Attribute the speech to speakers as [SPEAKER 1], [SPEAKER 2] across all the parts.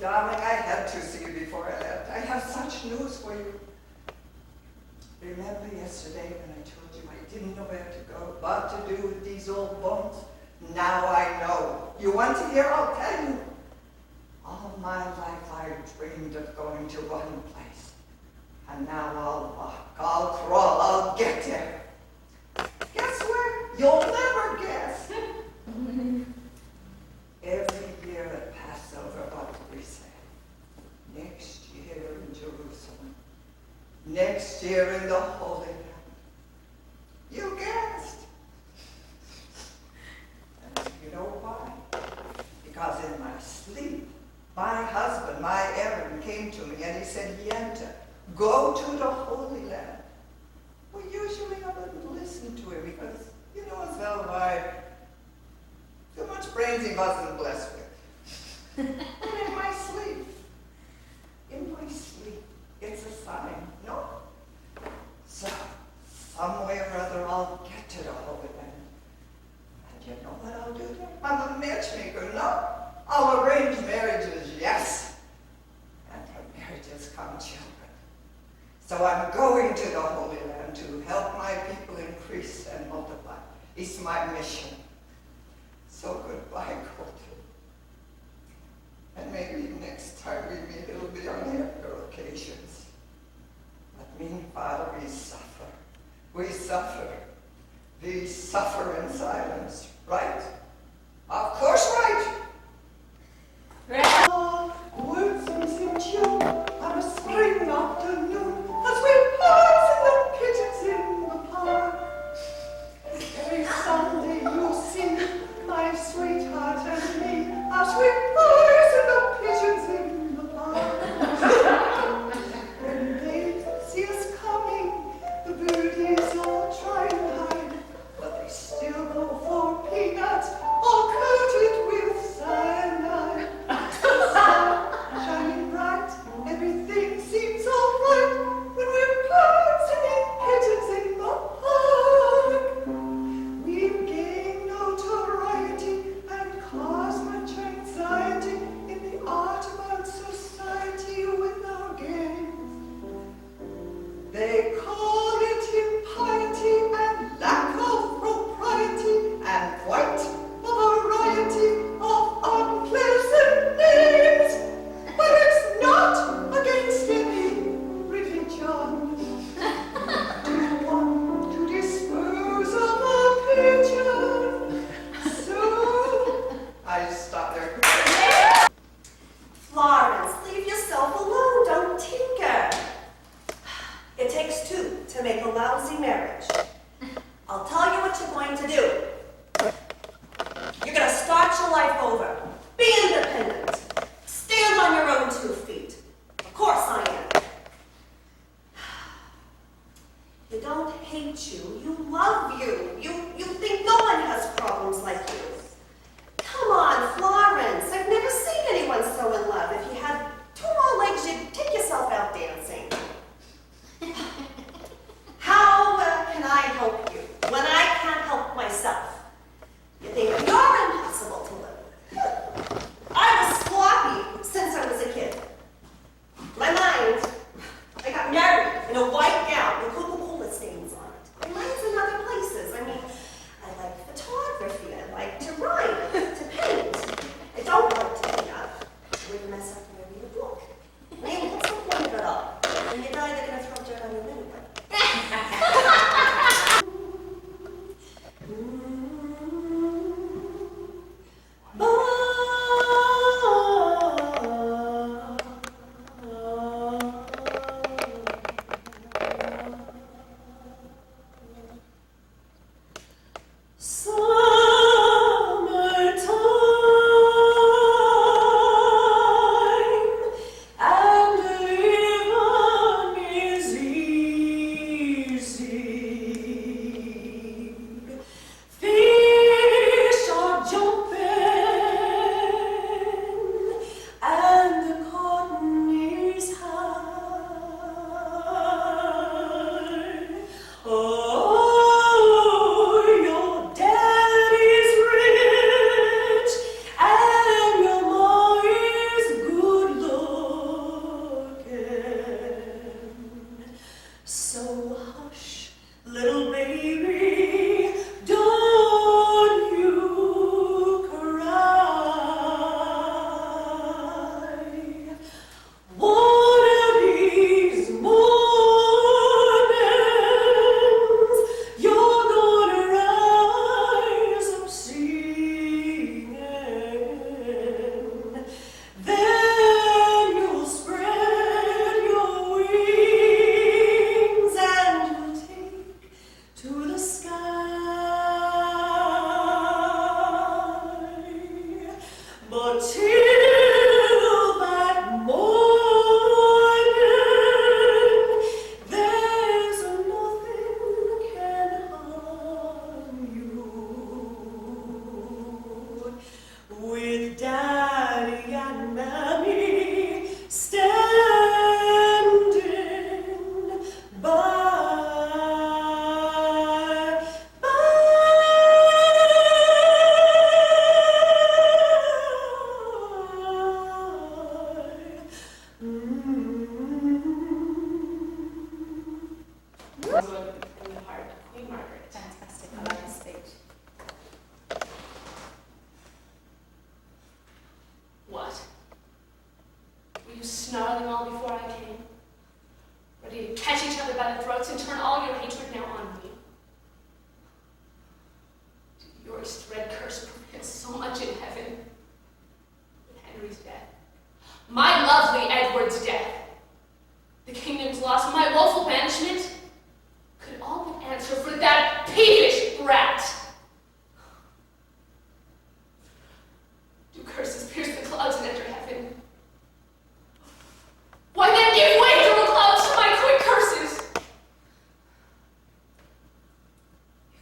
[SPEAKER 1] darling, I had to see you before I left. I have such news for you. Remember yesterday when I told you I didn't know where to go, what to do with these old bones? Now I know. You want to hear? I'll tell you. All my life I dreamed of going to one place. And now I'll walk, I'll crawl, I'll get there. Guess where? You'll never guess. Every year at Passover, what do we say? Next year in Jerusalem. Next year in the Holy Land. You guessed. And you know why? Because in my sleep, my husband, my Aaron, came to me and he said, Yenta, go to the Holy Land. Well, usually I wouldn't listen to him because, you know as well why, too much brains he wasn't blessed with. But in my sleep, it's a sign, no? So, some way or other, I'll get to the Holy Land. And you know what I'll do there? I'm a matchmaker, no? I'll arrange marriages, yes. And from marriages come children. So I'm going to the Holy Land to help my people increase and multiply. It's my mission. So goodbye, Colton. And maybe next time we meet, it'll be on happier occasions. But meanwhile, we suffer. We suffer. We suffer in silence, right? Of course, right. Words and you on a spring afternoon, as we pass in the pigeons in the park. Every Sunday you see my sweetheart and me, as we pass in the pigeons in the park. When they see us coming, the birdies all try and hide, but they still go for peanuts.
[SPEAKER 2] cursed red curse prevails so much in heaven. But Henry's death, my lovely Edward's death, the kingdom's loss, my woeful banishment, could all but answer for that peevish brat. Do curses pierce the clouds and enter heaven? Why then give way, through clouds, to my quick curses?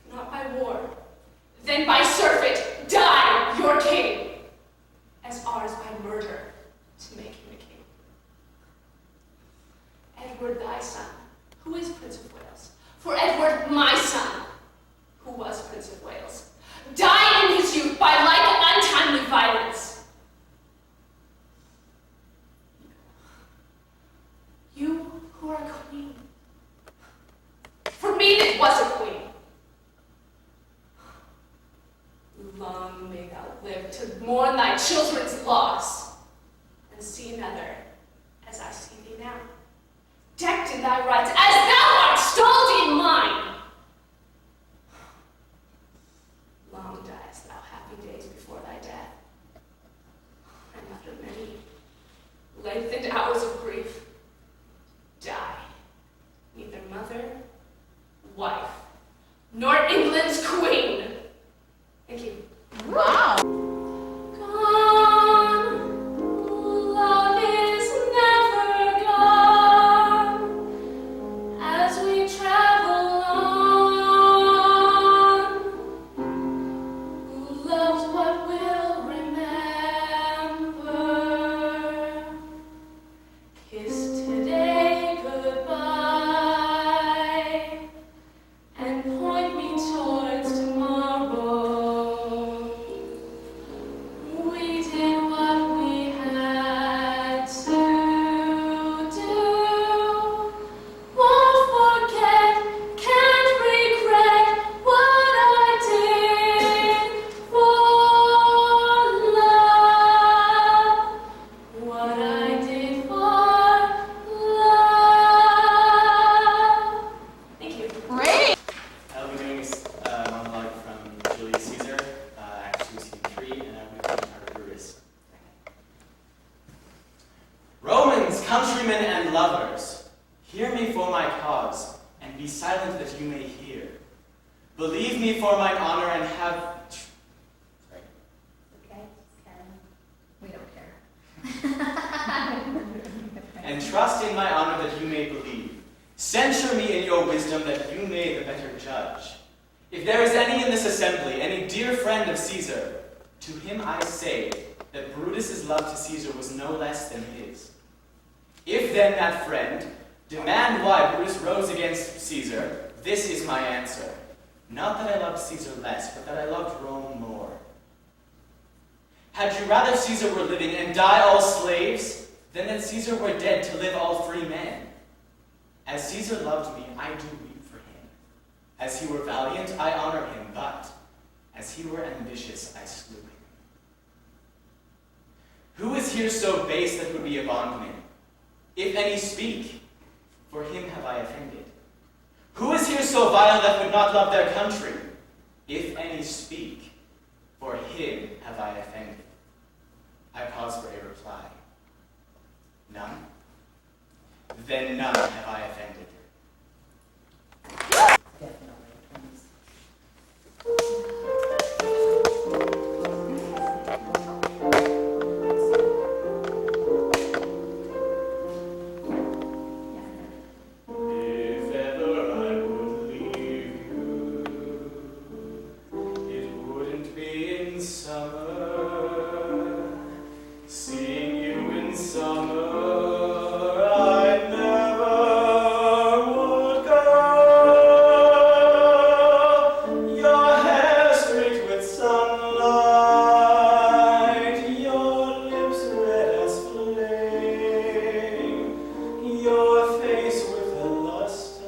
[SPEAKER 2] If not by war, then by surfeit, die your king, as ours by murder to make him a king. Edward thy son, who is Prince of Wales, for Edward my son, who was Prince of Wales, die in his youth by like untimely violence. You who are a queen, for me that was a queen, long may thou live to mourn thy children's loss, and see another as I see thee now, decked in thy rights, as thou art stalled in mine. Long diest thou happy days before thy death, and after many lengthened hours of grief, die, neither mother, wife, nor England's queen. Thank you.
[SPEAKER 3] Wow.
[SPEAKER 2] Gone, love is never gone, as we travel on. Who loves what will remember? Kiss today goodbye, and point me towards tomorrow. We did what we had to do. Won't forget, can't regret what I did for love. What I did for love. Thank you.
[SPEAKER 3] Great.
[SPEAKER 4] I'll be doing a monologue from Julius Caesar, Act 2, Scene 3, and I'll be doing part of Brutus. Romans, countrymen, and lovers, hear me for my cause, and be silent that you may hear. Believe me for mine honor, and have... Sorry.
[SPEAKER 3] Okay, Karen. We don't care.
[SPEAKER 4] And trust in my honor that you may believe. Censure me in your wisdom that you may the better judge. If there is any in this assembly, any dear friend of Caesar, to him I say that Brutus's love to Caesar was no less than his. If then that friend demand why Brutus rose against Caesar, this is my answer. Not that I loved Caesar less, but that I loved Rome more. Had you rather Caesar were living and die all slaves, than that Caesar were dead to live all free men? As Caesar loved me, I do weep for him. As he were valiant, I honor him, but as he were ambitious, I slew him. Who is here so base that would be a bondman? If any speak, for him have I offended. Who is here so vile that would not love their country? If any speak, for him have I offended. I pause for a reply. None? Then none have I offended. If ever I would leave you, it wouldn't be in summer. Seeing you in summer, I never would go. Your hair streaked with sunlight, your lips red as flame, your face with a luster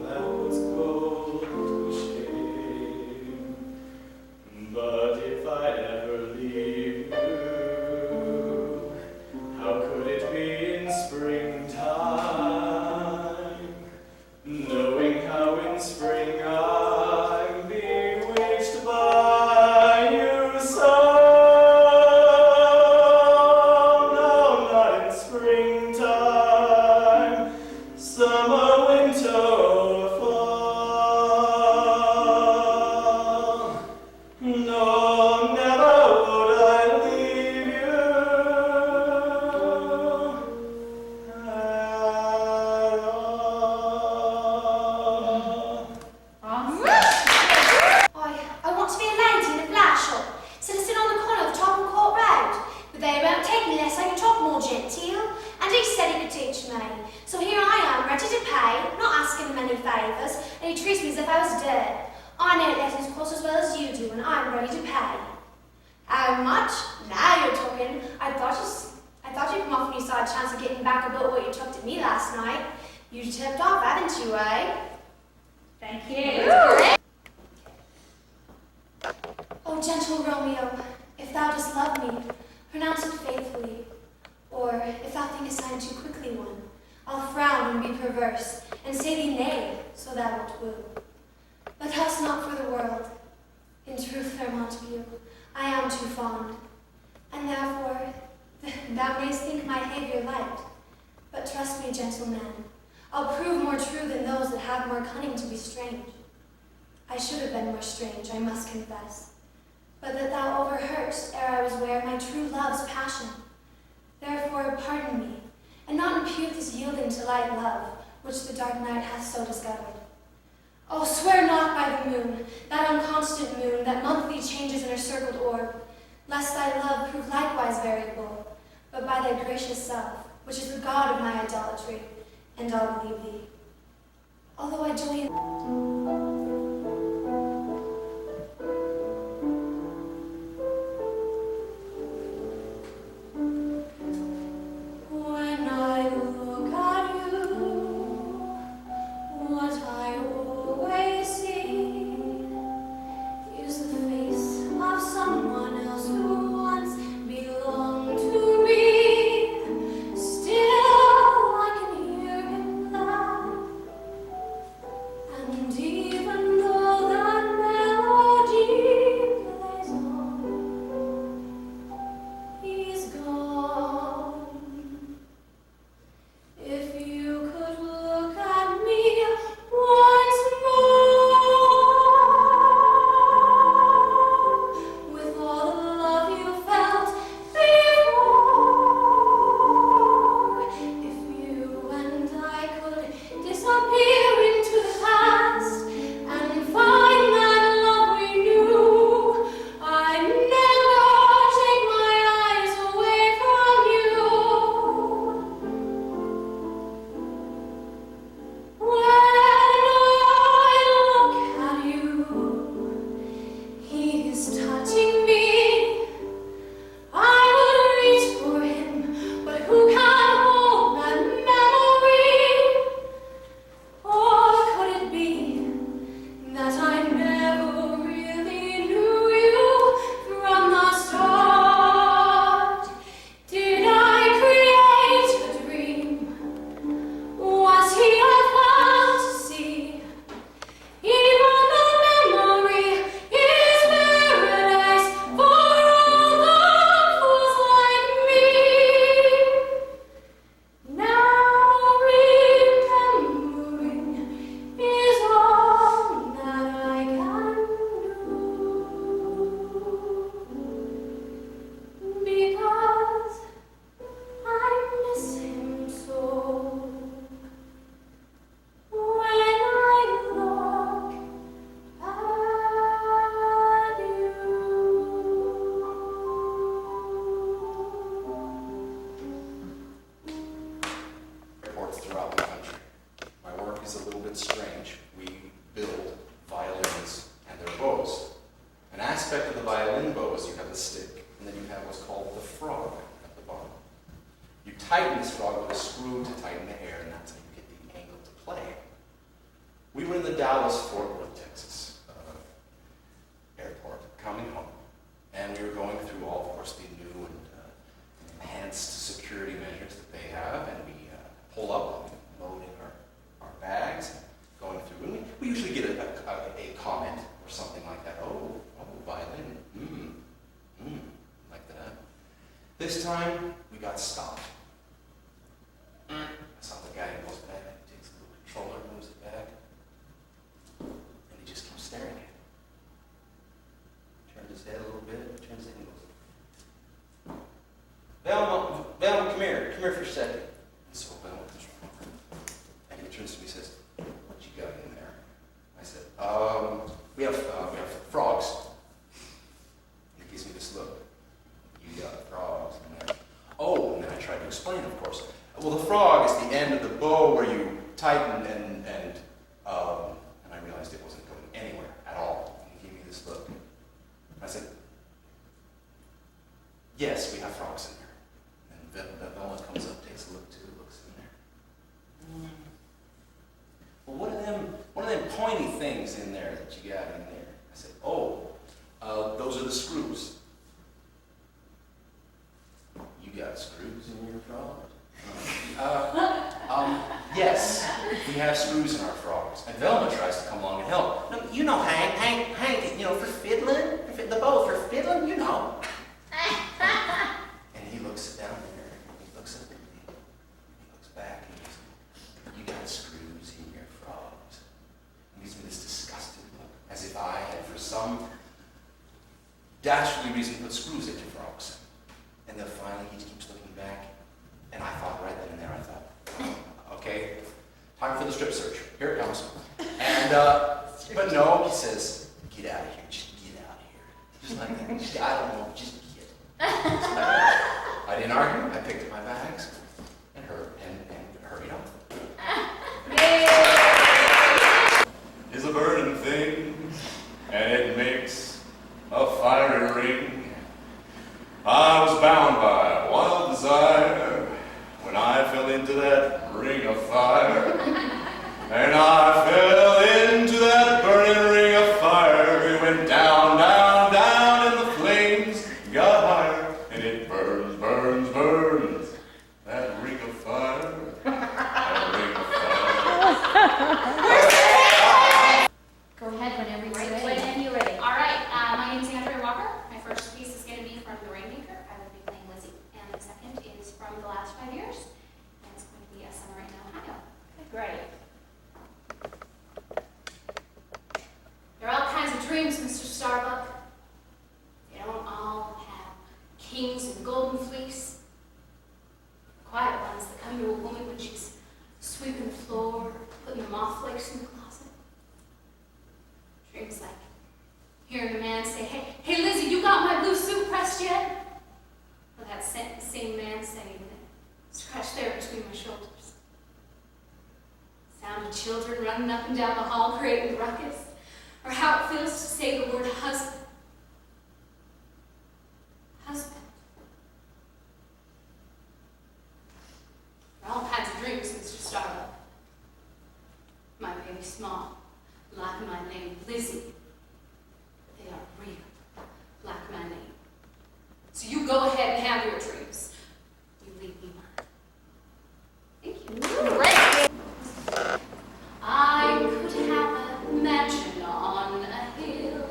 [SPEAKER 4] that was gold to shame.
[SPEAKER 5] I was dead. I know lessons close as well as you do, and I'm ready to pay. How much? Now you're talking. I thought you'd come off when you saw a chance of getting back about what you chucked at me last night. You tipped off, haven't you, eh?
[SPEAKER 3] Thank you.
[SPEAKER 5] Oh, gentle Romeo, if thou dost love me, pronounce it faithfully. Or, if thou thinkest I am too quickly won, I'll frown and be perverse, and say thee nay, so thou wilt woo. But else not for the world. In truth, fair Montague, I am too fond, and therefore thou mayst think my behavior light. But trust me, gentle man, I'll prove more true than those that have more cunning to be strange. I should have been more strange, I must confess, but that thou overheardst ere I was ware my true love's passion. Therefore pardon me, and not impute this yielding to light love, which the dark night hath so discovered. Oh, swear not by the moon, that unconstant moon, that monthly changes in her circled orb, lest thy love prove likewise variable, but by thy gracious self, which is the God of my idolatry, and I'll believe thee. Although I join in when I look at you, what I always see is the face of someone else who once belonged to me. Still, I can hear him laugh, and even though that melody plays on, he's gone. If you could look at me once more, with all the love you felt before, if you and I could disappear into the past and find that love we knew, I'd never take my eyes away from you. When I look at you, he is touching me. I would reach for him, but who can hold that memory? Or could it be that I never really knew you from the start? Did I create a dream? Was he a fantasy? Even the memory is paradise for all the fools like me. Now remembering is all that I can do, because I miss him so. When I look at
[SPEAKER 6] Airports throughout the country. My work is a little bit strange. We build violins and their bows. An aspect of the violin bow is you have the stick, and then you have what's called the frog at the bottom. You tighten this frog with a screw to tighten the air, and that's how you get the angle to play. We were in the Dallas-Fort Worth, Texas airport coming home, and we were going through all, of course, the new and enhanced security measures that they have, and we pull up, loading our bags, going through, and we usually get a comment or something like that. Oh, violin, like that. This time, we got stopped. I saw the guy who goes back, he takes the little controller, moves it back, and he just keeps staring at it. Turns his head a little bit, turns his head and goes,
[SPEAKER 4] Velma, come here for a second.
[SPEAKER 6] and so Velma comes from and he turns to me and says, "What you got in there?" I said, we have frogs." And he gives me this look. "You got frogs in there?" Oh, and then I tried to explain, of course. Well, the frog is the end of the bow where you tighten and I realized it wasn't going Yes, we have frogs in there. And Velma comes up, takes a look too, looks in there. Well, what are them pointy things in there that you got in there? I said, oh, those are the screws. You got screws in your frogs? Yes, we have screws in our frogs. And Velma tries to come along and help. No, you know, Hank, for fiddling, the bow for fiddling, you know. And he looks down there, and he looks up at me, he looks back, and he goes, you got screws in your frogs. And gives me this disgusted look, as if I had, for some dastardly reason, put screws into frogs. And then finally, he just keeps looking back, and I thought right then and there, okay, time for the strip search. Here it comes. And, but no, he says, get out of here, just get out of here. Just like that, just, I don't know, just get. Just like that. I didn't argue, I picked up my bags and hurried off.
[SPEAKER 7] Is a burning thing, and it makes a fiery ring. I was bound by a wild desire when I fell into that ring of fire. And I fell into that burning ring of fire. It went down, down, down, and the flames got higher. And it burns, burns, burns, that ring of fire. That ring of fire.
[SPEAKER 3] Go ahead whenever you're ready.
[SPEAKER 8] When you're ready.
[SPEAKER 3] All right, my name's Andrea Walker. My first piece is going to be from The Rainmaker. I will be playing Lizzie. And the second is from The Last 5 Years. And it's going to be A Summer in Ohio.
[SPEAKER 8] Great.
[SPEAKER 2] There are all kinds of dreams, Mr. Starbuck. They don't all have kings and golden fleece. Quiet ones that come to a woman when she's sweeping the floor, putting the moth flakes in the closet. Dreams like hearing a man say, hey Lizzie, you got my blue suit pressed yet? Or that same man saying that, scratch there between my shoulders. Sound of children running up and down the hall creating ruckus. Or how it feels to say the word husband. Husband. There are all kinds of dreams, Mr. Starbuck. My baby small, like my name, Lizzie. They are real, like my name. So you go ahead and have your dreams. You leave me mine. Thank you.
[SPEAKER 3] Great.
[SPEAKER 2] I could have a mansion on a hill.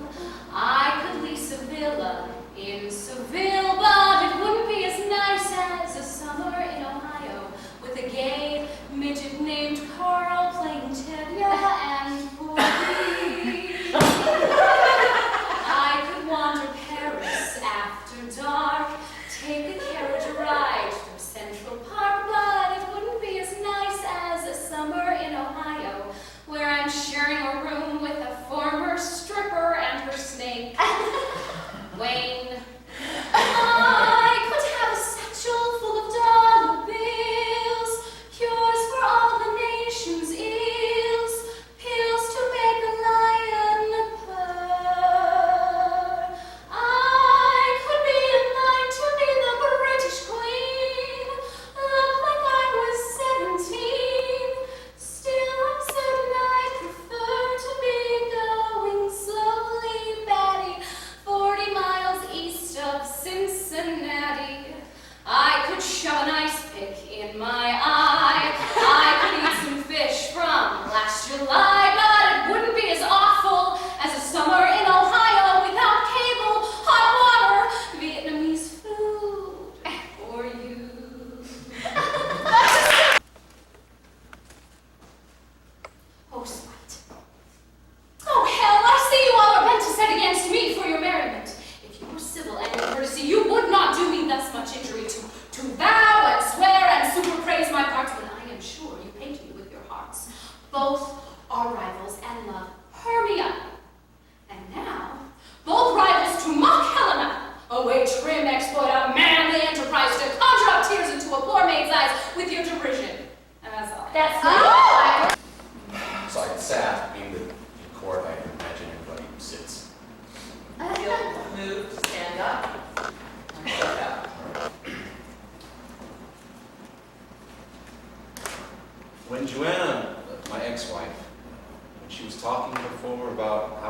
[SPEAKER 2] I could lease a villa in Seville, but it wouldn't be as nice as a summer in Ohio with a gay midget named Carl playing Tedya and 4D.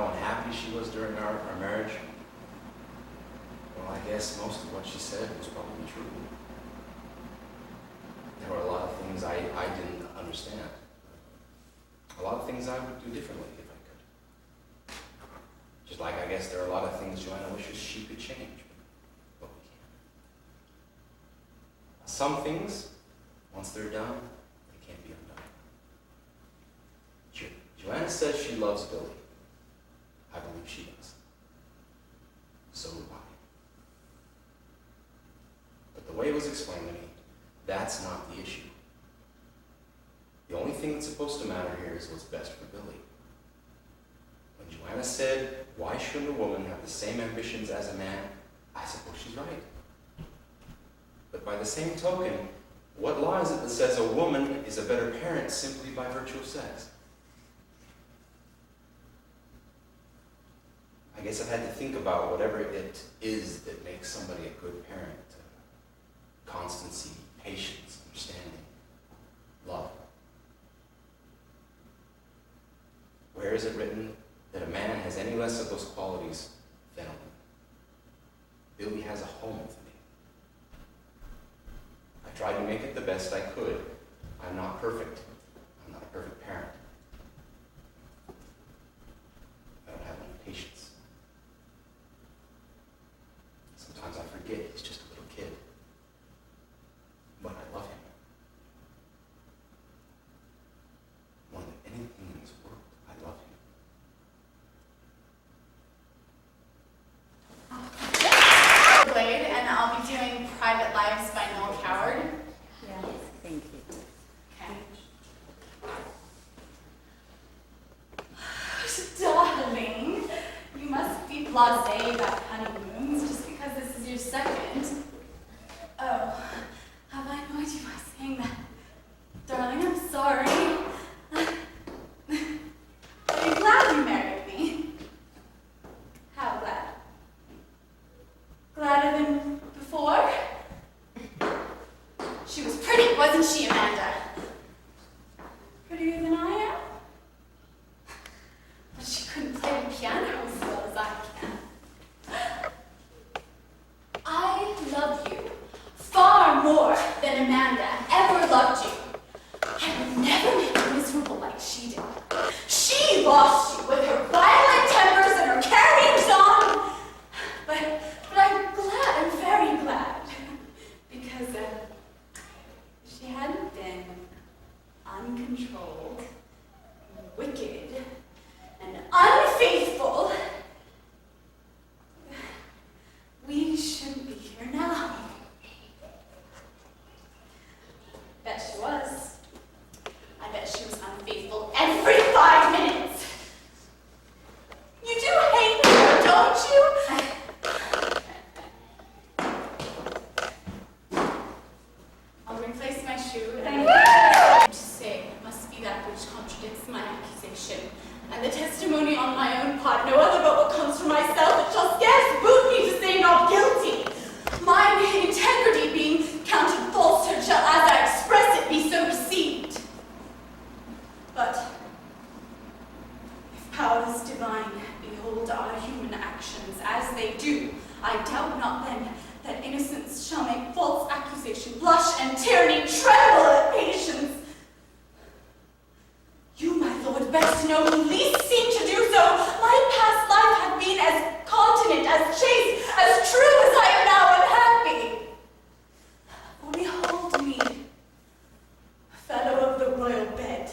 [SPEAKER 6] how unhappy she was during our marriage. Well, I guess most of what she said was probably true. There were a lot of things I didn't understand. A lot of things I would do differently if I could. Just like I guess there are a lot of things Joanna wishes she could change, but we can't. Some things, once they're done, they can't be undone. Joanna says she loves Billy. I believe she does. So do I. But the way it was explained to me, that's not the issue. The only thing that's supposed to matter here is what's best for Billy. When Joanna said, why shouldn't a woman have the same ambitions as a man, I suppose she's right. But by the same token, what law is it that says a woman is a better parent simply by virtue of sex? I guess I've had to think about whatever it is that makes somebody a good parent. Constancy, patience, understanding, love. Where is it written that a man has any less of those qualities than a woman? Billy has a home with me. I tried to make it the best I could. I'm not perfect. I'm not a perfect parent. I don't have any patience. Sometimes I forget he's just a little kid. But I love him. More than anything in this world, I love him.
[SPEAKER 8] Blade, and I'll be doing Private Lives by Noel Coward.
[SPEAKER 9] Yes, thank you.
[SPEAKER 8] Okay. Darling, you must be blasé about honeymoons just because this is your second. Oh, have I annoyed you by saying that? Darling, I'm sorry. Are you glad you married me? How glad? Gladder than before? She was pretty, wasn't she, Amanda? Prettier than I am? But she couldn't play the piano as well as I can. I love you far more than Amanda ever loved you. I would never make you miserable like she did. She lost you with her violent tempers and her carryings on. But I'm glad, I'm very glad. Because if she hadn't been uncontrolled, wicked, and unfaithful, we shouldn't be here now. Bet she was. I bet she was unfaithful every 5 minutes. You do hate her, don't you? I'll replace my shoe and to say it must be that which contradicts my accusation, and the testimony on my own part, no other but what comes from myself, it shall scarce boot me to say not guilty. Mine integrity being counted falsehood shall, as I express it, be so received. But if powers divine behold our human actions as they do, I doubt not then that innocence shall make false accusation blush and tyranny tremble at patience. You, my lord, best to know who least seem to do so. My past life hath been as continent, as chaste, as true as I am now unhappy. For behold me, fellow of the royal bed,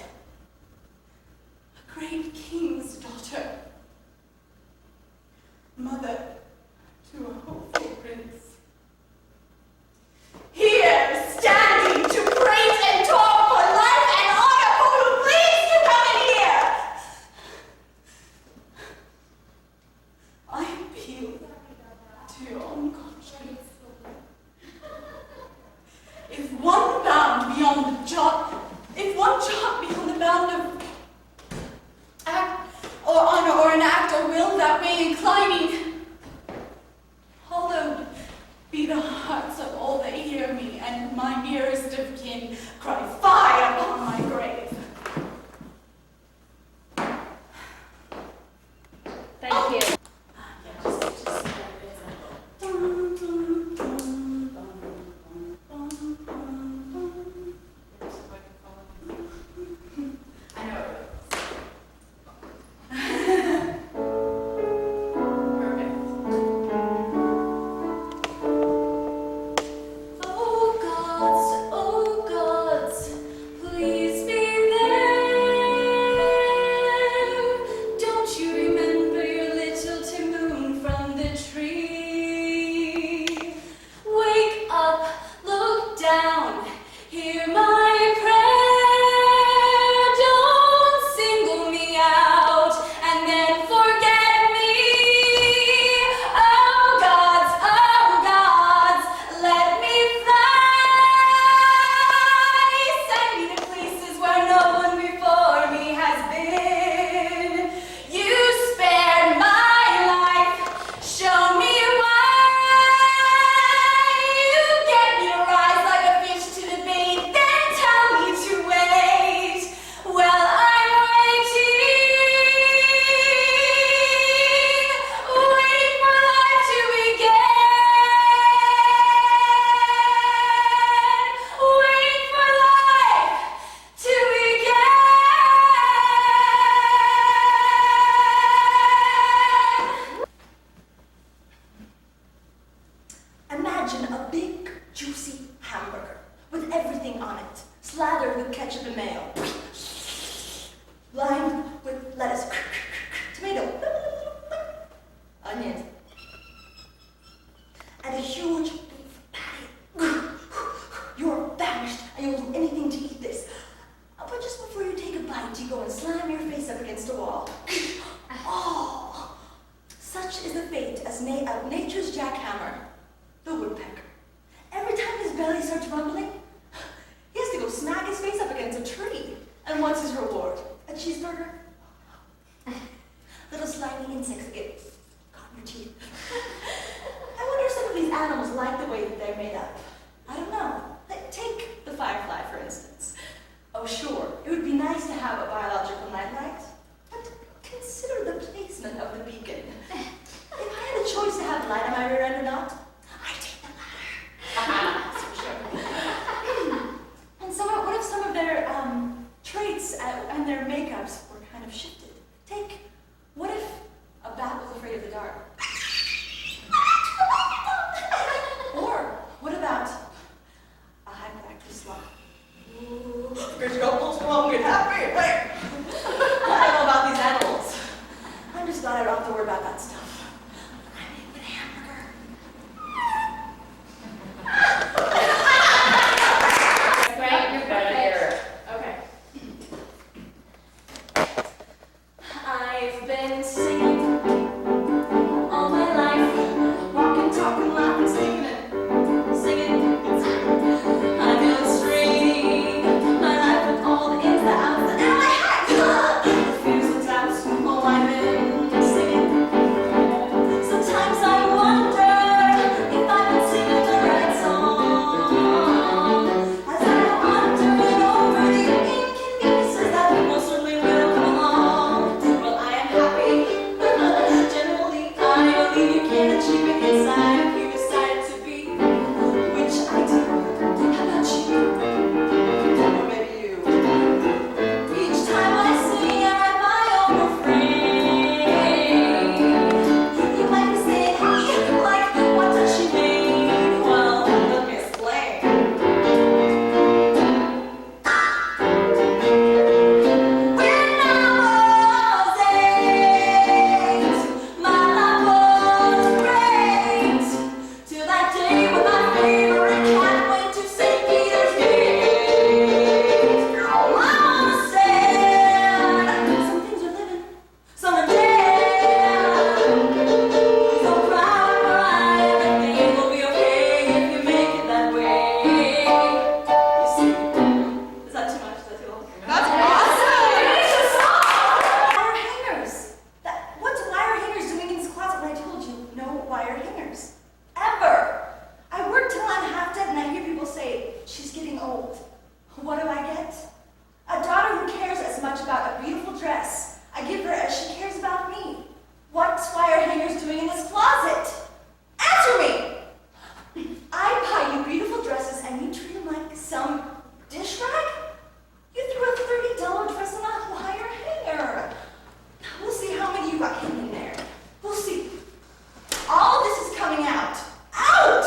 [SPEAKER 8] a great king's daughter, mother to a hopeful prince. Here, standing to prate and talk for life and honor, for who please to come in here. I appeal to your own conscience. If one bound beyond the jot, if one jot beyond the bound of act or honor or an act or will that way inclining,
[SPEAKER 10] nature's jackhammer, the woodpecker. Every time his belly starts rumbling, he has to go smack his face up against a tree. And what's his reward? A cheeseburger? Little slimy insects that get caught in your teeth. I wonder if some of these animals like the way that they're made up. I don't know. Take the firefly, for instance. Oh, sure, it would be nice to have a biological nightlight, but consider the placement of the beacon. If I had a choice to have light on my rear end or not, I'd take the latter. That's for sure. And what if some of their traits and their makeups were kind of shifted? What if a bat was afraid of the dark? Or what about a hyperactive sloth? There's no wrong and happy. Wait. I don't know about these animals. I'm just glad I don't have to worry about that stuff. I'm in with a hamburger.
[SPEAKER 2] Great, you're perfect. Okay.
[SPEAKER 10] I've been singing all my life, walking, talking, laughing, singing and singing. I'm illustrating my life with all the ins, the outs, and my heart. The fears and doubts, all I've been singing. Sometimes I wonder if I've been singing the right song, as I go wondering over the inconveniences that people certainly will come along. Well, I am happy. Generally, I believe you can achieve it inside if you decide to be, which I do. How about you? Or maybe you. Each time I sing, I write my own refrain. You might be saying, hey, like, what does she mean? Well, let me explain. When I was 8, my life was great, till that day when my favorite cat went to St. Peter's Gate. I wanna say some things are living, some are dead. So proud of my everything will be okay if you make it that way. You see, is that too much? Is that too long? That's awesome! Wire hangers. What's wire hangers doing in his closet when I told you no wire hangers? Ever. I work till I'm half dead and I hear people say, she's getting old. What do I get? A daughter who cares as much about a beautiful dress I give her as she cares about me. What's wire hangers doing in this closet? Answer me! I buy you beautiful dresses and you treat them like some dish rag? You threw a $30 dress on a wire hanger. We'll see how many you got hidden in there. We'll see. All of this is coming out. Out!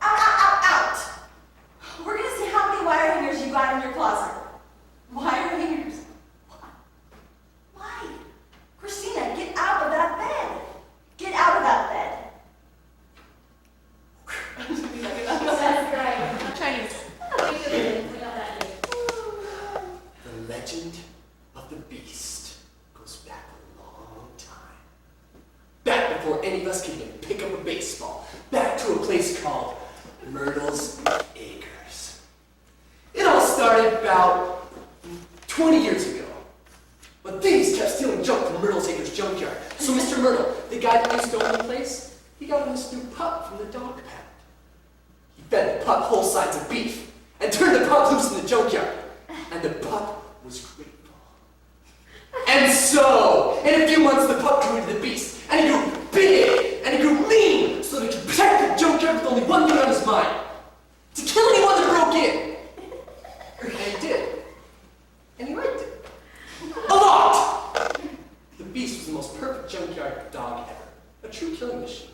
[SPEAKER 10] Out, out, out, out! We're gonna see how many wire hangers you got in your closet. Wire hangers? Why? Christina, get out of that bed. Get out of that bed.
[SPEAKER 2] That's great. Chinese.
[SPEAKER 11] The legend of the beast goes back a long time. Back before any of us could even pick up a baseball. Back to a place called Myrtle's Acres. It all started about 20 years ago. But thieves kept stealing junk from Myrtle's Acres junkyard. So Mr. Myrtle, the guy that used to own the place, he got him this new pup from the dog pound. He fed the pup whole sides of beef and turned the pup loose in the junkyard. And the pup was grateful. And so, in a few months, the pup grew into the beast. And he grew big, and he grew lean, so that he could protect the junkyard with only one thing on his mind. To kill anyone that broke in. And he did. And he liked it. A lot! The beast was the most perfect junkyard dog ever. A true killing machine.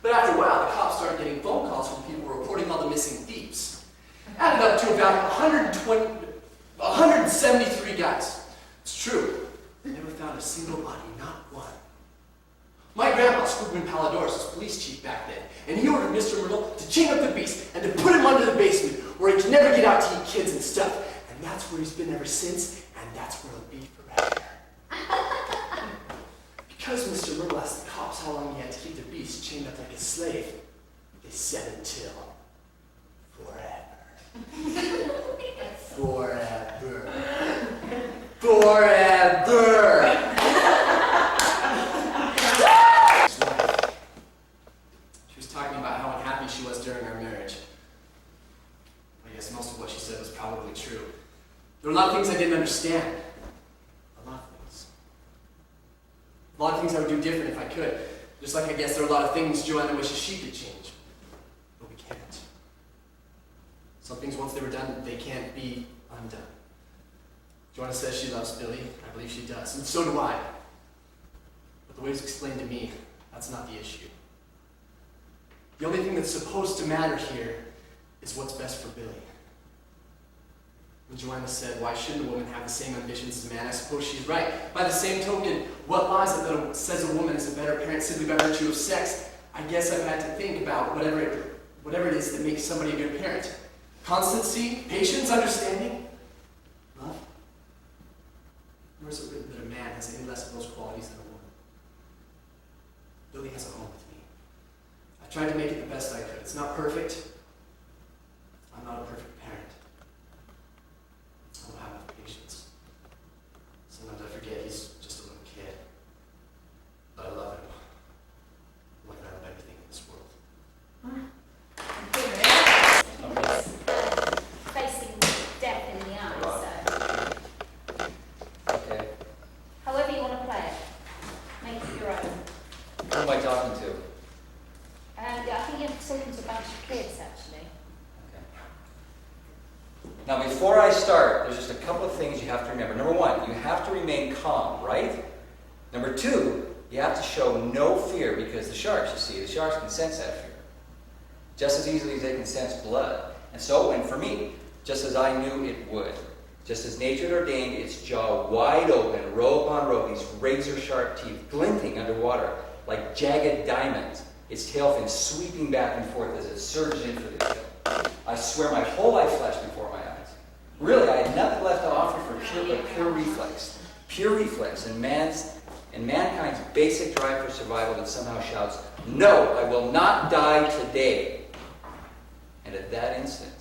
[SPEAKER 11] But after a while, the cops started getting phone calls from people reporting all the missing thieves. Added up to about 173 guys. It's true. They never found a single body, not one. My grandpa, Screwman Palladores, was police chief back then, and he ordered Mr. Myrtle to chain up the beast and to put him under the basement where he could never get out to eat kids and stuff. And that's where he's been ever since, and that's where he'll be forever. Because Mr. Merle asked the cops how long he had to keep the beast chained up like a slave, they said until forever. Forever. Forever. She was talking about how unhappy she was during our marriage. I guess most of what she said was probably true. There were a lot of things I didn't understand. A lot of things. A lot of things I would do different if I could. Just like I guess there are a lot of things Joanna wishes she could change. But we can't. Some things, once they were done, they can't be undone. Joanna says she loves Billy. I believe she does. And so do I. But the way it's explained to me, that's not the issue. The only thing that's supposed to matter here is what's best for Billy. When Joanna said, why shouldn't a woman have the same ambitions as a man, I suppose she's right. By the same token, what law is it that says a woman is a better parent simply by virtue of sex? I guess I've had to think about whatever it is that makes somebody a good parent. Constancy, patience, understanding, love. Nor is it written that a man has any less of those qualities than a woman. Billy has a home with me. I tried to make it the best I could. It's not perfect. I'm not a perfect parent. I don't have enough patience. Sometimes I forget he's just a little kid. But I love him. Like I love everything in this world.
[SPEAKER 9] Facing death in the eye, so
[SPEAKER 12] Okay.
[SPEAKER 9] however you want to play it, make it your own.
[SPEAKER 12] Who am I talking to?
[SPEAKER 9] And I think you're talking to a bunch of kids, actually.
[SPEAKER 12] Okay. Now, before I start, there's just a couple of things you have to remember. Number one, you have to remain calm, right? Number two, you have to show no fear because the sharks, you see, the sharks can sense that fear. Just as easily as they can sense blood. And so it went for me, just as I knew it would. Just as nature had ordained, its jaw wide open, row upon row, these razor-sharp teeth glinting underwater like jagged diamonds, its tail fin sweeping back and forth as it surged in for the kill. I swear my whole life flashed before my eyes. Really, I had nothing left to offer for pure reflex. Pure reflex and mankind's basic drive for survival that somehow shouts, "No, I will not die today." And at that instant,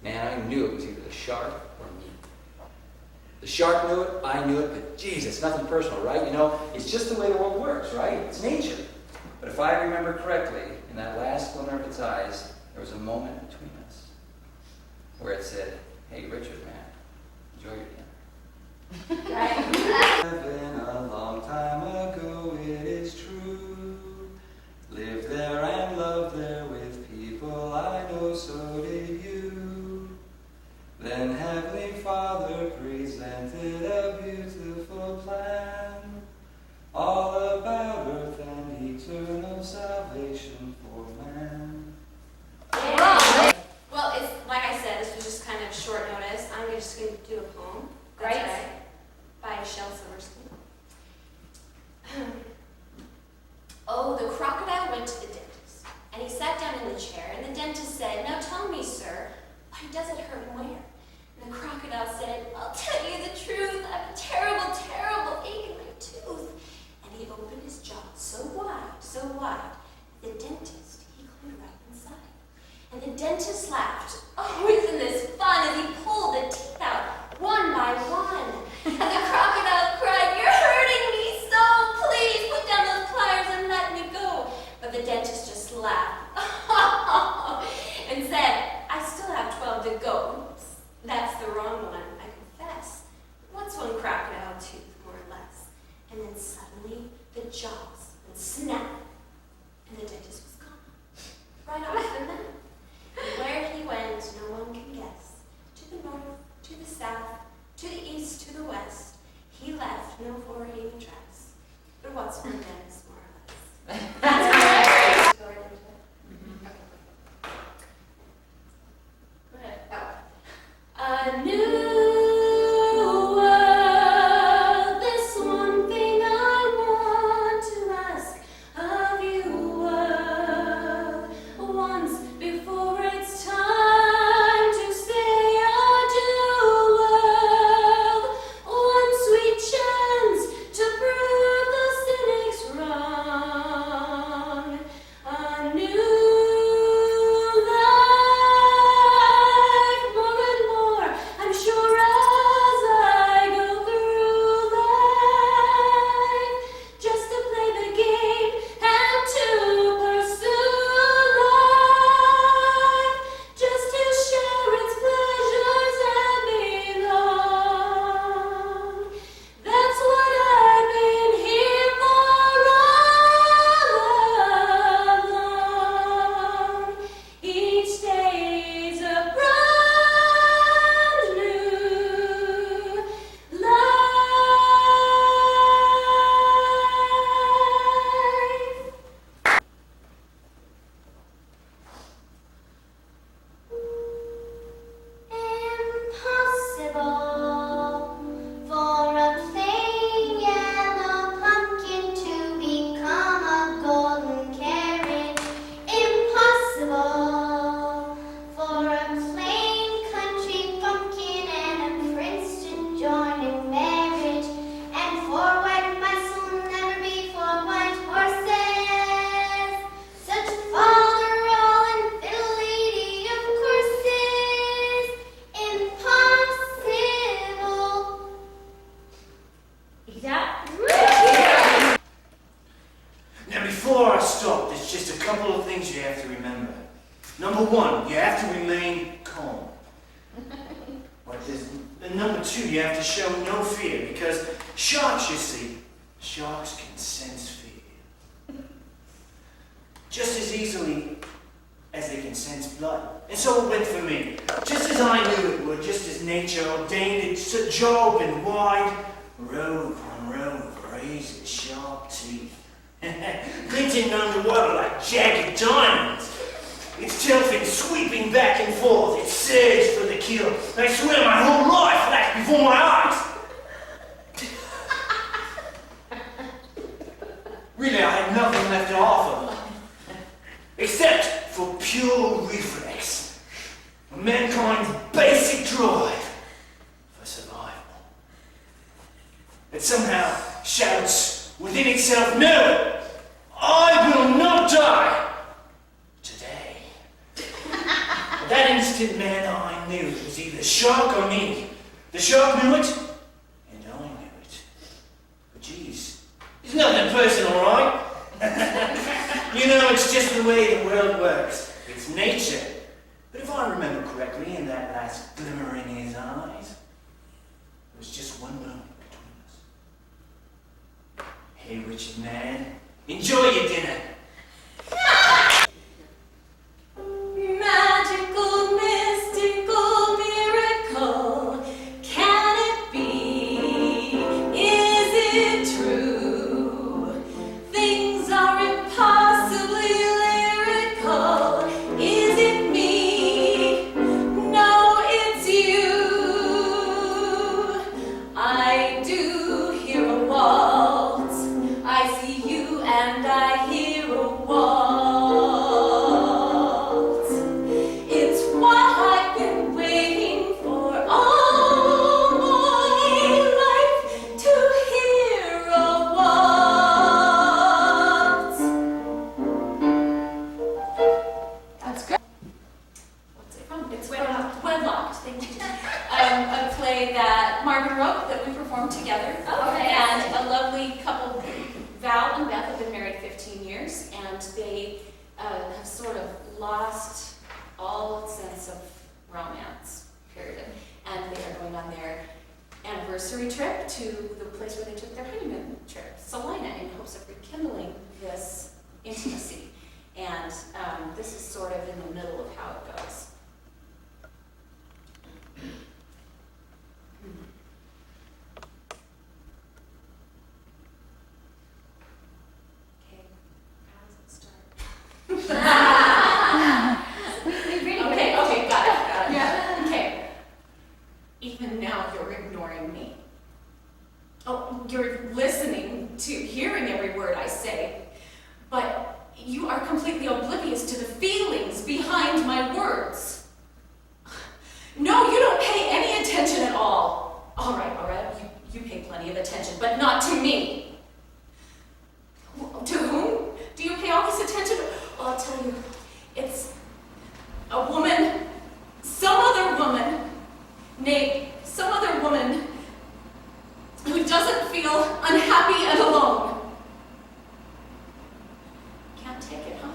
[SPEAKER 12] man, I knew it was either the shark or me. The shark knew it, I knew it, but geez, it's nothing personal, right? You know, it's just the way the world works, right? It's nature. But if I remember correctly, in that last glimmer of its eyes, there was a moment between us where it said, "Hey, Richard, man, enjoy your dinner." Heaven a long time ago, it is true. Lived there and loved there with people I know, so did you. Then Heavenly Father presented a beautiful plan, all about earth and eternal salvation for man.
[SPEAKER 2] Well, it's like I said, this was just kind of short notice. I'm just going to do a poem. That's
[SPEAKER 9] Great.
[SPEAKER 2] right. By Shel Silverstein. Oh, the crocodile went to the dentist, and he sat down in the chair, and the dentist said, "Now tell me, sir, why does it hurt and where?" And the crocodile said, "I'll tell you the truth. I have a terrible, terrible ache in my tooth." And he opened his jaw so wide, the dentist, he climbed right inside. And the dentist laughed. Oh, isn't this fun? As he pulled the teeth out, one by one. And the crocodile cried, "You're hurting me so! Please put down those pliers and let me go." But the dentist just laughed and said, "I still have 12 to go." That's the wrong one, I confess. What's one crocodile tooth, more or less? And then suddenly the jaws would snap, and the dentist was gone. Right off the map. And where he went, no one can guess. To the north, to the south, to the east, to the west, he left no forwarding address. But what's one dentist, more or less? That's correct. Go right into it. Okay. Go ahead. A new world, this one thing I want to ask of you, world. Once before it's time to say adieu, world. One sweet chance to prove the cynics
[SPEAKER 13] before I stop, there's just a couple of things you have to remember. Number one, you have to remain calm. And number two, you have to show no fear, because sharks, you see, sharks can sense fear. Just as easily as they can sense blood. And so it went for me. Just as I knew it would, just as nature ordained it, so jaw open wide, row upon row of razor sharp teeth. Glinting underwater like jagged diamonds. Its tail fin sweeping back and forth, it surged for the kill. I swear my whole life flashed before my eyes. Really, I had nothing left to offer, except for pure reflex, mankind's basic drive for survival. It somehow shouts within itself, no, I will not die. At that instant, man, I knew it was either shark or me. The shark knew it, and I knew it. But geez, it's nothing personal, right? You know, it's just the way the world works. It's nature. But if I remember correctly, in that last glimmer in his eyes, there was just one moment between us. Hey, Richard, man, enjoy your dinner.
[SPEAKER 10] Magical, mystical miracle, can it be? Is it true? Things are impossibly lyrical. Is it me? No, it's you. I do hear a waltz. I see you and I hear a waltz. Together.
[SPEAKER 2] Okay.
[SPEAKER 10] And a lovely couple, Val and Beth, have been married 15 years, and they have sort of lost all sense of romance, period. And they are going on their anniversary trip to the place where they took their honeymoon trip, Salina, in hopes of rekindling this intimacy. And this is sort of in the middle of how it goes. Okay, got it. Yeah. Okay. Even now you're ignoring me. Oh, you're listening to, hearing every word I say, but you are completely oblivious to the feelings behind my words. No, you don't pay any attention at all. All right, you pay plenty of attention, but not to me. To whom do you pay all this attention? Well, I'll tell you, it's a woman, some other woman who doesn't feel unhappy and alone. Can't take it, huh?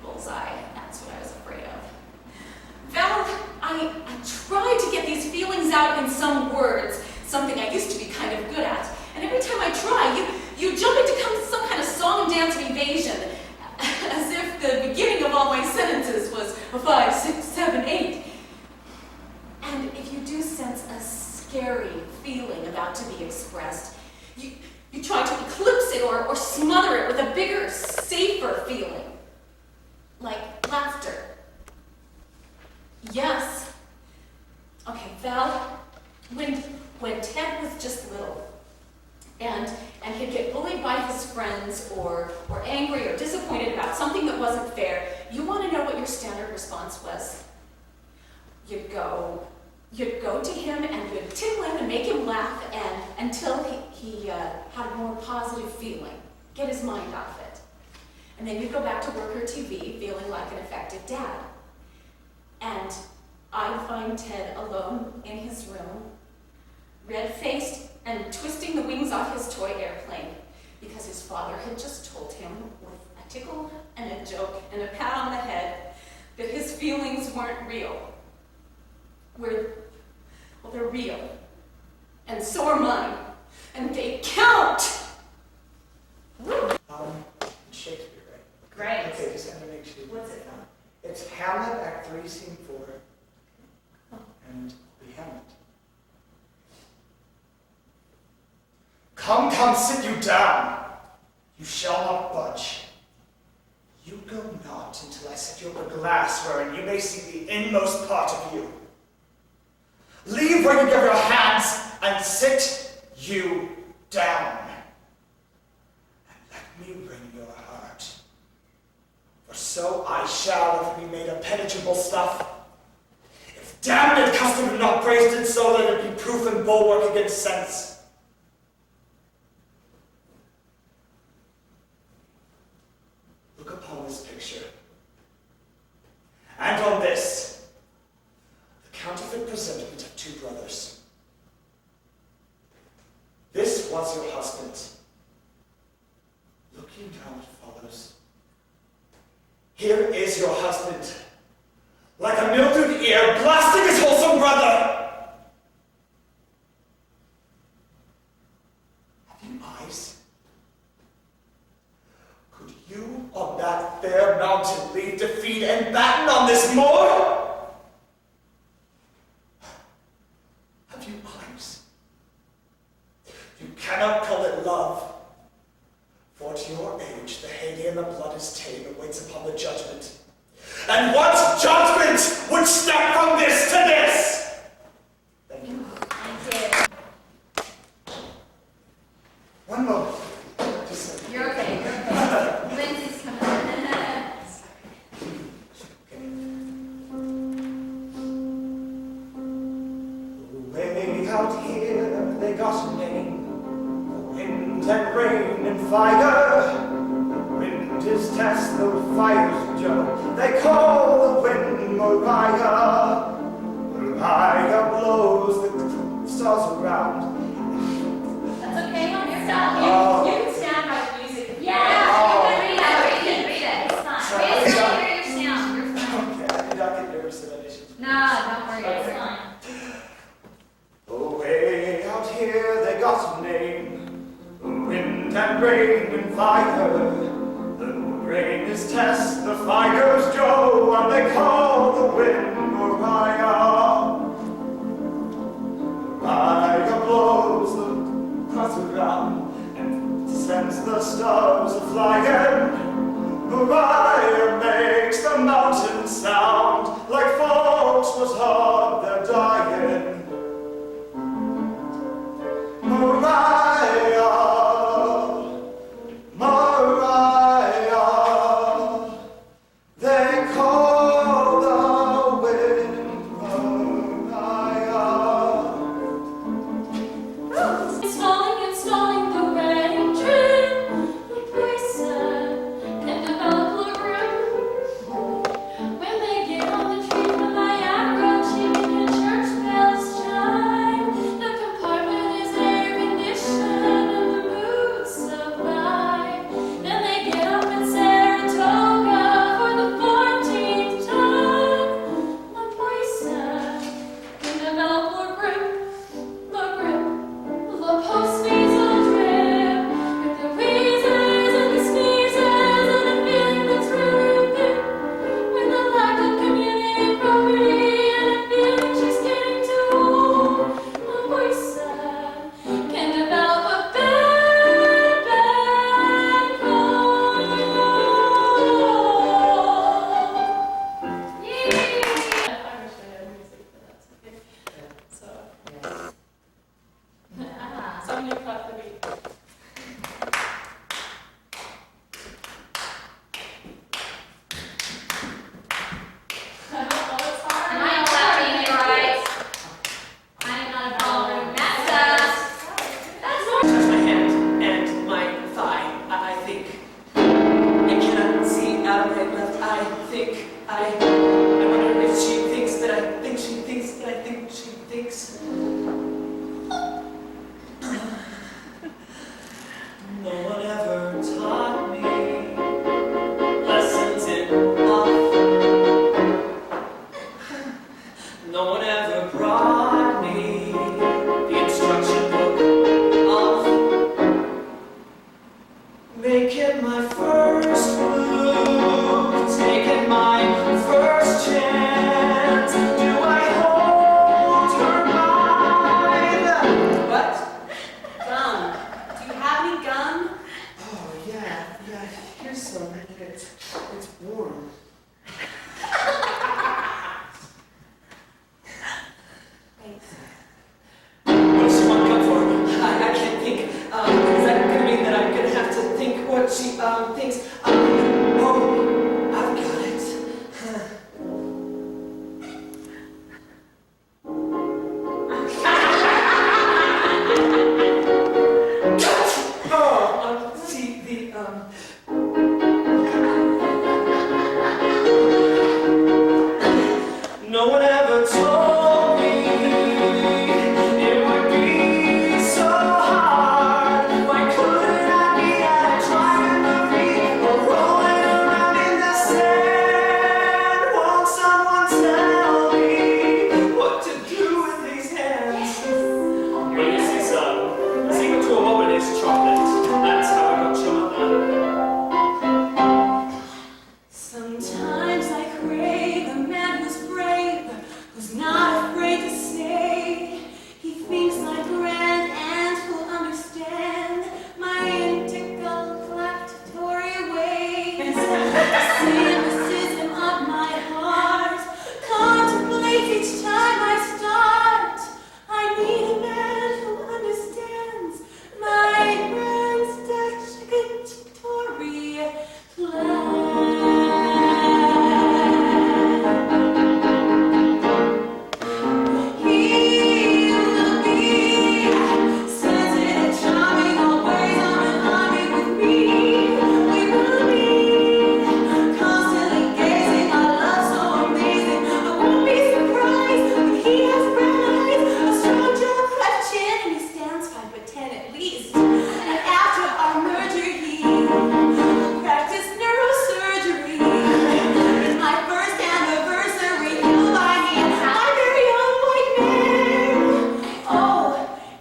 [SPEAKER 10] Bullseye, that's what I was afraid of. Val, I tried to get these feelings out in some words, something I used to be kind of good at. And every time I try, you jump into some kind of song and dance of evasion, as if the beginning of all my sentences was 5, 6, 7, 8. And if you do sense a scary feeling about to be expressed, you try to eclipse it or smother it with a bigger, safer feeling, like laughter. Yes. Okay, Val, when Ted was just little, and he'd get bullied by his friends or angry or disappointed about something that wasn't fair, you want to know what your standard response was? You'd go to him and you'd tickle him and make him laugh until he had a more positive feeling, get his mind off it. And then you'd go back to work or TV feeling like an effective dad. And I'd find Ted alone in his room, red-faced and twisting the wings off his toy airplane,
[SPEAKER 8] because his father had just told him, with a tickle and a joke and a pat on the head, that his feelings weren't real. Well, they're real. And so are mine. And they count!
[SPEAKER 1] Shakespeare, right?
[SPEAKER 2] Great.
[SPEAKER 1] Okay, just have to make sure.
[SPEAKER 2] What's it from?
[SPEAKER 1] It's Hamlet, Act 3, Scene 4. And the Hamlet. Come, come, sit you down. You shall not budge. You go not until I set you up a glass wherein you may see the inmost part of you. Leave where you give your hands and sit you down. And let me wring your heart. For so I shall, if it be made of penetrable stuff. If damned custom and not praised it so, let it be proof and bulwark against sense. Look upon this picture, and on this, the counterfeit presentment of two brothers. This was your husband. Looking down, it follows. Here is your husband, like a mildewed ear, blasting his wholesome brother. Have you eyes? Could you on that fair mountain leave to feed and batten on this moor? Have you eyes? You cannot call it love, for to your age the heyday and the blood is tame and waits upon the judgment. And what judgment would step from this to this? Thank you.
[SPEAKER 3] Thank you.
[SPEAKER 1] One moment. Just
[SPEAKER 3] You're okay, you're okay. Lindsay's coming in.
[SPEAKER 1] way out here they got a name. Wind and rain and fire. Wind is test, the fire's Joe. They call the wind Mariah. Mariah blows the stars around.
[SPEAKER 3] That's okay, Mom, you're done.
[SPEAKER 1] Oh.
[SPEAKER 8] You can stand by the music.
[SPEAKER 3] Yeah,
[SPEAKER 1] Oh.
[SPEAKER 3] you can read it, read it, it's fine.
[SPEAKER 1] Sorry.
[SPEAKER 3] It's not hear your sound, you're fine.
[SPEAKER 1] Okay, I did not get nervous in addition.
[SPEAKER 3] No, don't worry, it's fine.
[SPEAKER 1] Way out here they got a name. Wind and rain and fire. The rain is Tess, the fire's Joe, and they call the wind Mariah. Mariah blows the clouds around and sends the stars a-flying. Mariah makes the mountains sound like folks was hard they're dying. Mariah, Mariah, they call the wind Mariah.
[SPEAKER 10] Installing the wedding tree, like poison, can develop a room. When they get on the tree from Niagara, chicken and church bells chime. The compartment is air conditioned and the mood sublime. Then they get up in Saratoga for the 14th time. La poison can develop a grip. The post-nasal drip, with the wheezes and the sneezes and the feeling that's really big. With the lack of community property and a feeling she's getting too old. The voice can develop a bad, bad cold. Yay!
[SPEAKER 2] I wish I had music for that. So, somebody clap the beat. I don't know, it's hard.
[SPEAKER 3] Am I clapping it right? I'm not a ballroom master. That's more.
[SPEAKER 14] Touch my hand and my thigh. I think I cannot see out of my left eye. I wonder if she thinks that I think she thinks that I think she thinks. No one else. first move, taking my first chance. Do I hold her mind? What?
[SPEAKER 8] Gum. Do you have any gum?
[SPEAKER 14] Oh, yeah, here's some. It's warm.
[SPEAKER 8] Thanks.
[SPEAKER 14] What does she want gum for? I can't think. Is that gonna mean that I'm gonna have to think what she thinks? Oh, I've got it. See the no one ever told me it would be so hard. Why couldn't I be out driving the beat or rolling around in the sand? Won't someone tell me what to do with these hands? When you see some, secret to a woman is chocolate. That's how I got your mother.
[SPEAKER 10] Sometimes I crave a man who's brave, who's not afraid to say he thinks I'm grand and who'll understand my intergalactory ways. The cynicism of my heart contemplates each time I start. I need a man who understands my grand statutory plan. He will be sensitive, charming, always on an army with me. We will be constantly gazing, our love so amazing. I won't be surprised when he has brown eyes, a strong jaw, cleft chin, and he stands 5'10" at least. And after our merger, he practiced neurosurgery. My first anniversary, he'll buy me my very own white mare. Oh,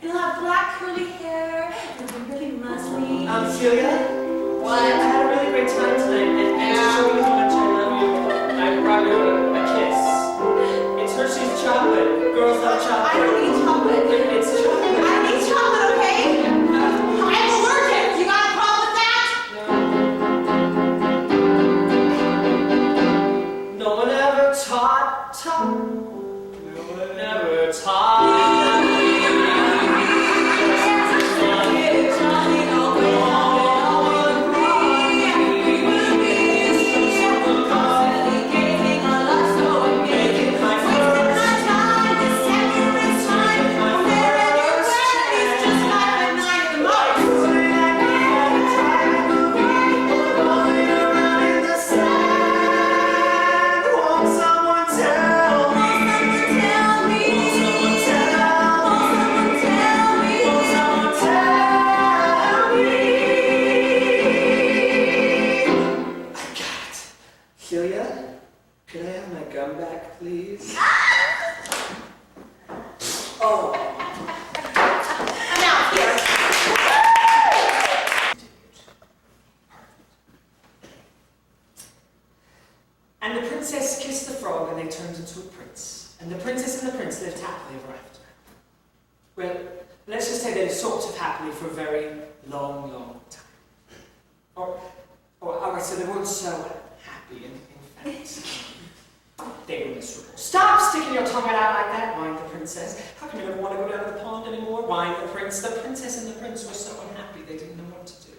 [SPEAKER 10] it'll have black curly hair, and it'll be really muscly.
[SPEAKER 14] Celia?
[SPEAKER 10] What?
[SPEAKER 14] I had a really great time tonight, and to show you how much I love you, I brought you a kiss. It's Hershey's chocolate. Girls love chocolate.
[SPEAKER 8] I don't need chocolate.
[SPEAKER 14] It's chocolate.
[SPEAKER 8] I need chocolate, okay? I'm allergic. You got a problem with that?
[SPEAKER 14] No one ever taught. No one ever taught. Celia, could I have my gum back, please? Oh.
[SPEAKER 8] I'm out here.
[SPEAKER 14] And the princess kissed the frog and they turned into a prince. And the princess and the prince lived happily ever after. Well, let's just say they lived sort of happily for a very long, long time. Alright, so they weren't so happy in fact. They were miserable. Stop sticking your tongue out like that, whined the princess. How come you never want to go down to the pond anymore? Whined the prince. The princess and the prince were so unhappy they didn't know what to do.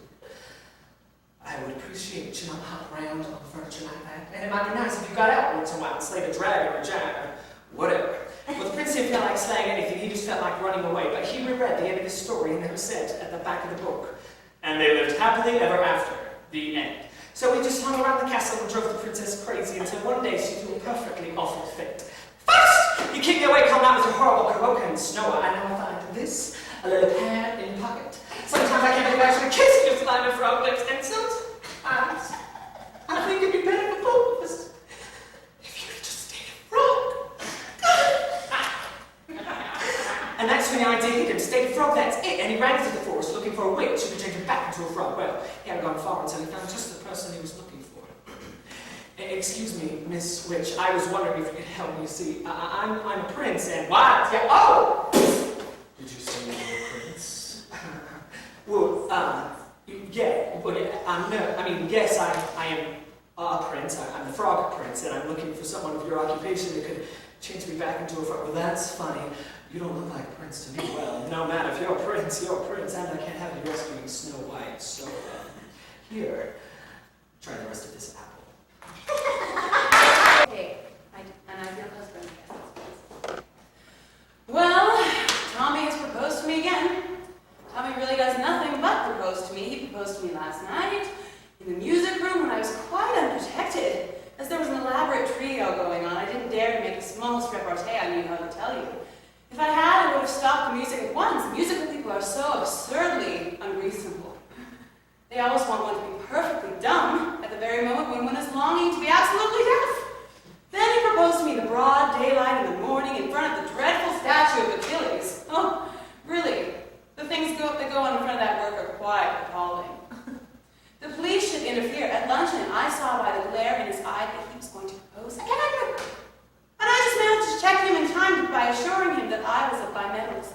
[SPEAKER 14] I would appreciate you not hop around on furniture like that. And it might be nice if you got out once in a while and slayed a dragon or a giant or whatever. Well, the prince didn't feel like slaying anything, he just felt like running away. But he reread the end of his story and it was said at the back of the book. And they lived happily ever after. The end. So we just hung around the castle and drove the princess crazy until one day she threw a perfectly awful fit. First, you keep me awake all night with your horrible karaoke and snore, and now I find this, a little pad in your pocket. Sometimes I can't believe I actually kiss your slimy frog lips, and sometimes I think it'd be better for both of us if you could just stay a frog. And that's when the idea hit him, stay a frog, that's it. And he ran into the forest looking for a witch who could change him back into a frog. Well, he hadn't gone far until he found just excuse me, Miss Witch. I was wondering if you could help me. See, I'm a prince, and what? Yeah, oh! Did you say you were a prince? Well, yeah. Well, yeah. Yes, I am a prince. I'm the Frog Prince, and I'm looking for someone of your occupation that could change me back into a frog. Well, that's funny. You don't look like a prince to me. Well, no matter. If you're a prince, you're a prince, and I can't have you rescuing Snow White. So, here, try the rest of this apple.
[SPEAKER 8] Hey, and I'm your husband. Well, Tommy has proposed to me again. Tommy really does nothing but propose to me. He proposed to me last night in the music room when I was quite unprotected. As there was an elaborate trio going on, I didn't dare to make the smallest repartee I knew how to tell you. If I had, I would have stopped the music at once. Musical people are so absurdly unreasonable. They always want one to be perfectly dumb at the very moment when one is longing to be absolutely deaf. Then he proposed to me in the broad daylight in the morning in front of the dreadful statue of Achilles. Oh, really, the things that go on in front of that work are quite appalling. The police should interfere. At luncheon, I saw by the glare in his eye that he was going to propose again. And I just managed to check him in time by assuring him that I was a bimetallist.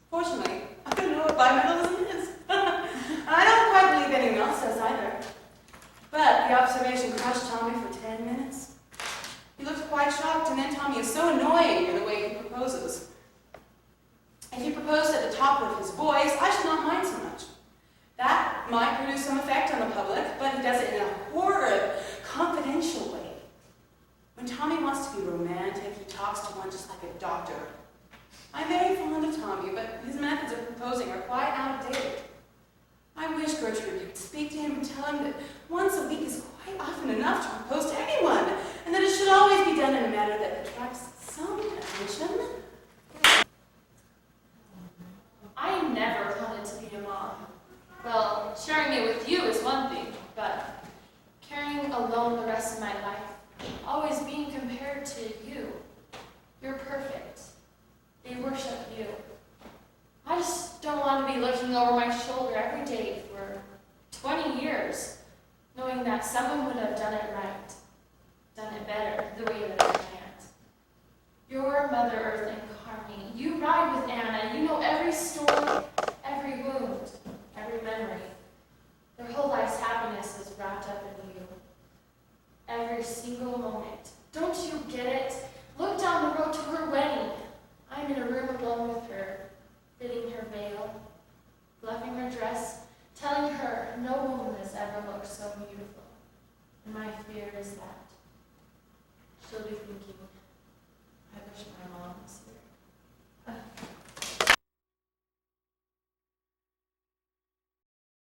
[SPEAKER 8] Fortunately, I don't know what bimetallism is. I don't quite believe anyone else does either. But the observation crushed Tommy for 10 minutes. He looked quite shocked, and then Tommy is so annoying in the way he proposes. If he proposed at the top of his voice, I should not mind so much. That might produce some effect on the public, but he does it in a horrid, confidential way. When Tommy wants to be romantic, he talks to one just like a doctor. I'm very fond of Tommy, but his methods of proposing are quite outdated. I wish, Gertrude, you could speak to him and tell him that once a week is quite often enough to propose to anyone, and that it should always be done in a manner that attracts some attention.
[SPEAKER 2] I never wanted to be a mom. Well, sharing it with you is one thing, but carrying alone the rest of my life, always being compared to you. You're perfect. They worship you. I just don't want to be looking over my shoulder every day for 20 years, knowing that someone would have done it right, done it better, the way that I can't. You're Mother Earth incarnate. You ride with Anna. You know every story, every wound, every memory. Their whole life's happiness is wrapped up in you. Every single moment. Don't you get it? Look down the road to her wedding. I'm in a room alone with her, fitting her veil, fluffing her dress, telling her no woman has ever looked so beautiful. And my fear is that she'll be thinking